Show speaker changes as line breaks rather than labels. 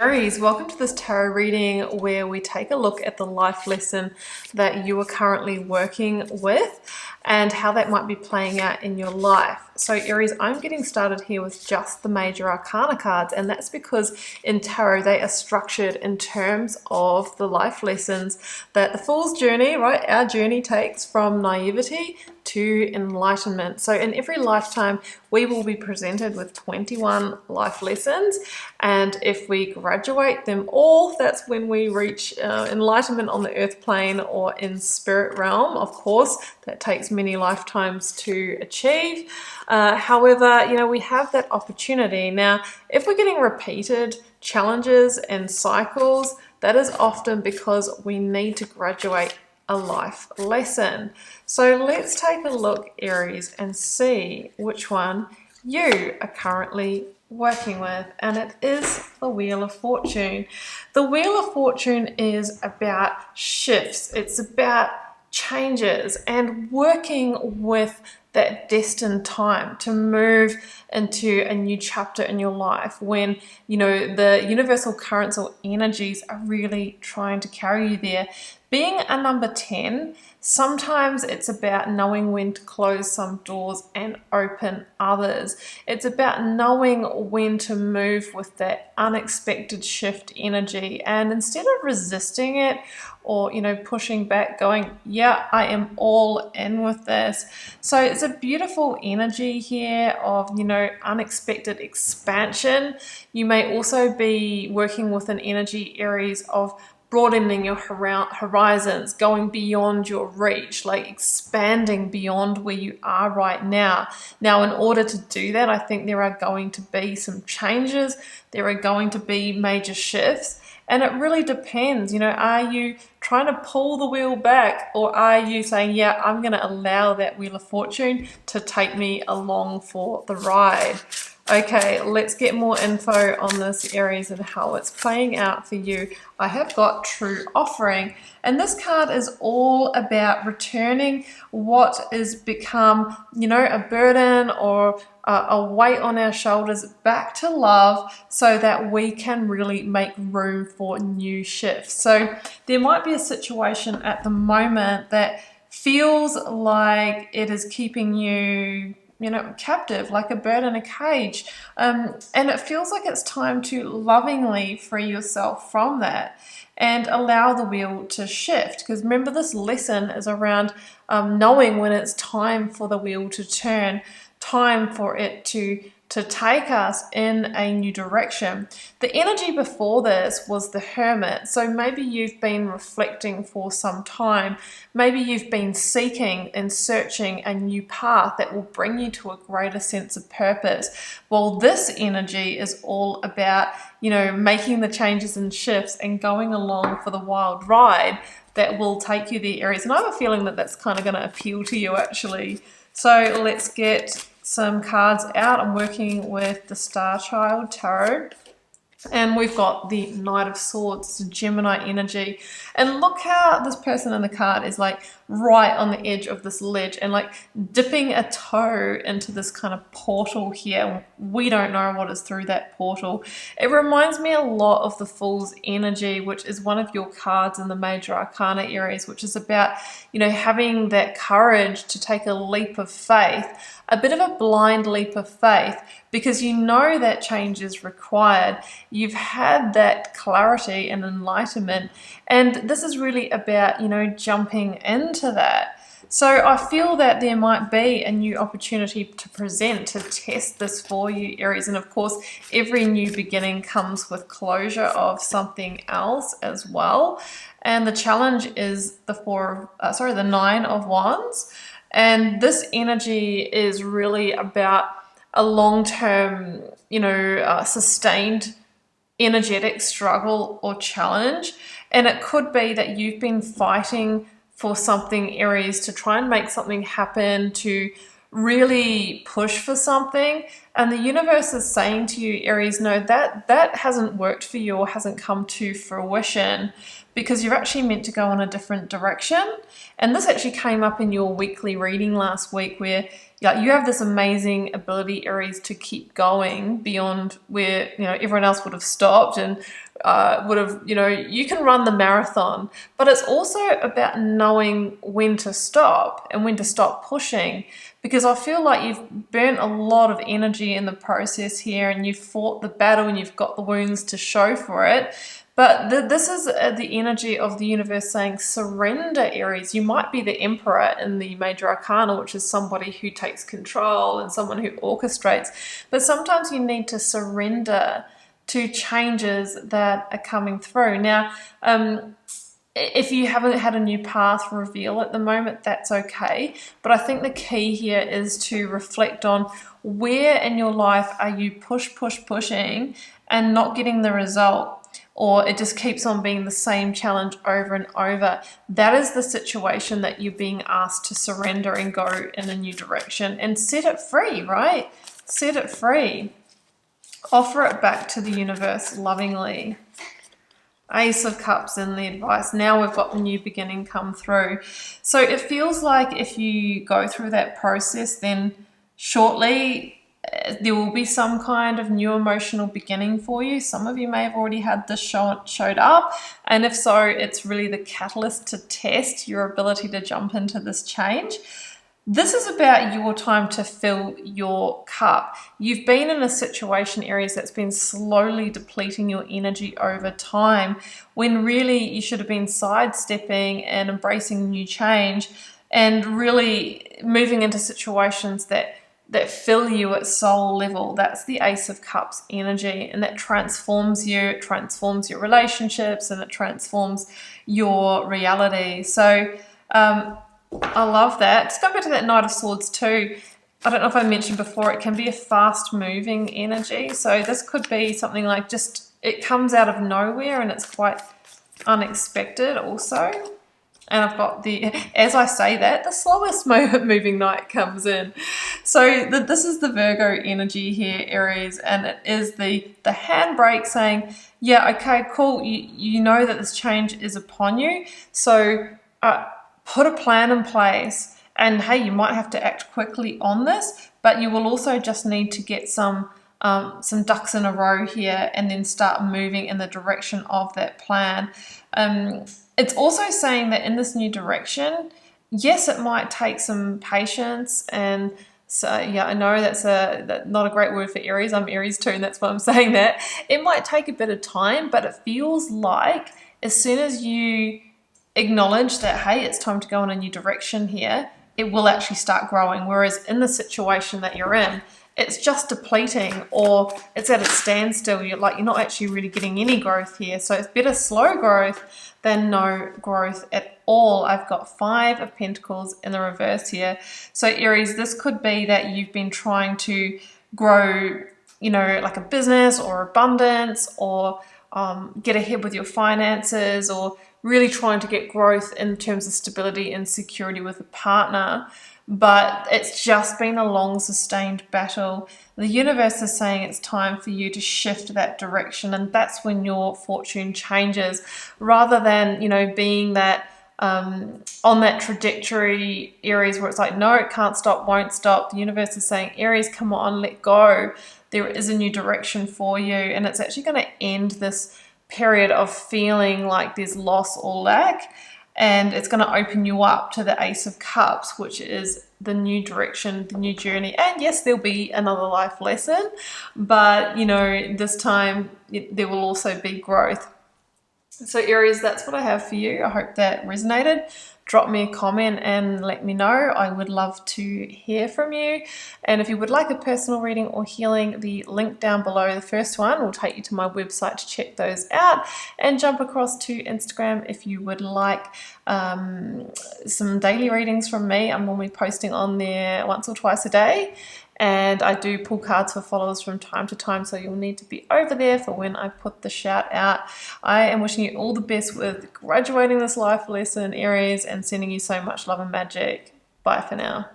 Aries, welcome to this tarot reading where we take a look at the life lesson that you are currently working with and how that might be playing out in your life. So Aries, I'm getting started here with just the major arcana cards, and that's because in tarot they are structured in terms of the life lessons that the Fool's journey, right, our journey takes from naivety to enlightenment. So in every lifetime we will be presented with 21 life lessons, and if we graduate them all, that's when we reach enlightenment on the earth plane or in spirit realm. Of course, that takes many lifetimes to achieve. However, we have that opportunity. Now, if we're getting repeated challenges and cycles, that is often because we need to graduate a life lesson. So let's take a look, Aries, and see which one you are currently working with, and it is the Wheel of Fortune. The Wheel of Fortune is about shifts. It's about changes and working with that destined time to move into a new chapter in your life when the universal currents or energies are really trying to carry you there. Being a number 10, sometimes it's about knowing when to close some doors and open others. It's about knowing when to move with that unexpected shift energy, and instead of resisting it or pushing back, going, yeah, I am all in with this. So it's a beautiful energy here of unexpected expansion. You may also be working with an energy, Aries, of broadening your horizons, going beyond your reach, like expanding beyond where you are right now. Now, in order to do that, I think there are going to be some changes. There are going to be major shifts. And it really depends, are you trying to pull the wheel back, or are you saying, yeah, I'm going to allow that Wheel of Fortune to take me along for the ride? Okay, let's get more info on this, Aries, and how it's playing out for you. I have got True Offering, and this card is all about returning what has become, a burden or a weight on our shoulders back to love, so that we can really make room for new shifts. So there might be a situation at the moment that feels like it is keeping you captive, like a bird in a cage. And it feels like it's time to lovingly free yourself from that and allow the wheel to shift. Because remember, this lesson is around knowing when it's time for the wheel to turn, time for it to take us in a new direction. The energy before this was the Hermit. So maybe you've been reflecting for some time. Maybe you've been seeking and searching a new path that will bring you to a greater sense of purpose. Well, this energy is all about, making the changes and shifts and going along for the wild ride that will take you there, Aries. And I have a feeling that that's kind of going to appeal to you, actually. So let's get some cards out. I'm working with the Star Child Tarot, and we've got the Knight of Swords. It's a Gemini energy, and look how this person in the card is like right on the edge of this ledge and like dipping a toe into this kind of portal here. We don't know what is through that portal. It reminds me a lot of the Fool's energy, which is one of your cards in the major arcana, Aries, which is about having that courage to take a leap of faith, a bit of a blind leap of faith, because that change is required. You've had that clarity and enlightenment, and this is really about jumping into that. So I feel that there might be a new opportunity to present, to test this for you, Aries. And of course, every new beginning comes with closure of something else as well. And the challenge is the Nine of Wands. And this energy is really about a long-term, sustained energetic struggle or challenge. And it could be that you've been fighting for something, Aries, to try and make something happen, to really push for something. And the universe is saying to you, Aries, no, that hasn't worked for you or hasn't come to fruition, because you're actually meant to go in a different direction. And this actually came up in your weekly reading last week, where you have this amazing ability, Aries, to keep going beyond where everyone else would have stopped, and would have, you know, you can run the marathon, but it's also about knowing when to stop and when to stop pushing, because I feel like you've burnt a lot of energy in the process here, and you've fought the battle and you've got the wounds to show for it. But this is the energy of the universe saying surrender, Aries. You might be the emperor in the major arcana, which is somebody who takes control and someone who orchestrates, but sometimes you need to surrender to changes that are coming through. Now, if you haven't had a new path reveal at the moment, that's okay. But I think the key here is to reflect on where in your life are you pushing and not getting the result, or it just keeps on being the same challenge over and over. That is the situation that you're being asked to surrender and go in a new direction and set it free, right? Set it free. Offer it back to the universe lovingly. Ace of Cups in the advice. Now we've got the new beginning come through. So it feels like if you go through that process, then shortly there will be some kind of new emotional beginning for you. Some of you may have already had this showed up, and if so, it's really the catalyst to test your ability to jump into this change. This is about your time to fill your cup. You've been in a situation, Aries, that's been slowly depleting your energy over time, when really you should have been sidestepping and embracing new change and really moving into situations that fill you at soul level. That's the Ace of Cups energy, and that transforms you, it transforms your relationships, and it transforms your reality. So I love that. Just go back to that Knight of Swords too. I don't know if I mentioned before, it can be a fast moving energy. So this could be something like just, it comes out of nowhere and it's quite unexpected also. And I've got the, as I say that, the slowest moving knight comes in. So this is the Virgo energy here, Aries, and it is the handbrake saying, yeah, okay, cool, you know that this change is upon you. So put a plan in place, and hey, you might have to act quickly on this, but you will also just need to get some ducks in a row here and then start moving in the direction of that plan. It's also saying that in this new direction, yes, it might take some patience, and so yeah, I know that's not a great word for Aries. I'm Aries too, and that's why I'm saying that. It might take a bit of time, but it feels like as soon as you acknowledge that, hey, it's time to go in a new direction here, it will actually start growing. Whereas in the situation that you're in, it's just depleting, or it's at a standstill. You're not actually really getting any growth here. So it's better slow growth than no growth at all. I've got 5 of Pentacles in the reverse here. So Aries, this could be that you've been trying to grow, you know, like a business or abundance, or get ahead with your finances, or really trying to get growth in terms of stability and security with a partner. But it's just been a long sustained battle. The universe is saying it's time for you to shift that direction, and that's when your fortune changes, rather than, you know, being that on that trajectory, Aries, where it's like, no, it can't stop, won't stop. The universe is saying, Aries, come on, let go. There is a new direction for you, and it's actually going to end this period of feeling like there's loss or lack. And it's going to open you up to the Ace of Cups, which is the new direction, the new journey. And yes, there'll be another life lesson, but, you know, this time there will also be growth. So Aries, that's what I have for you. I hope that resonated. Drop me a comment and let me know. I would love to hear from you. And if you would like a personal reading or healing, the link down below, the first one, will take you to my website to check those out, and jump across to Instagram if you would like some daily readings from me. I'm normally posting on there once or twice a day. And I do pull cards for followers from time to time, so you'll need to be over there for when I put the shout out. I am wishing you all the best with graduating this life lesson, Aries, and sending you so much love and magic. Bye for now.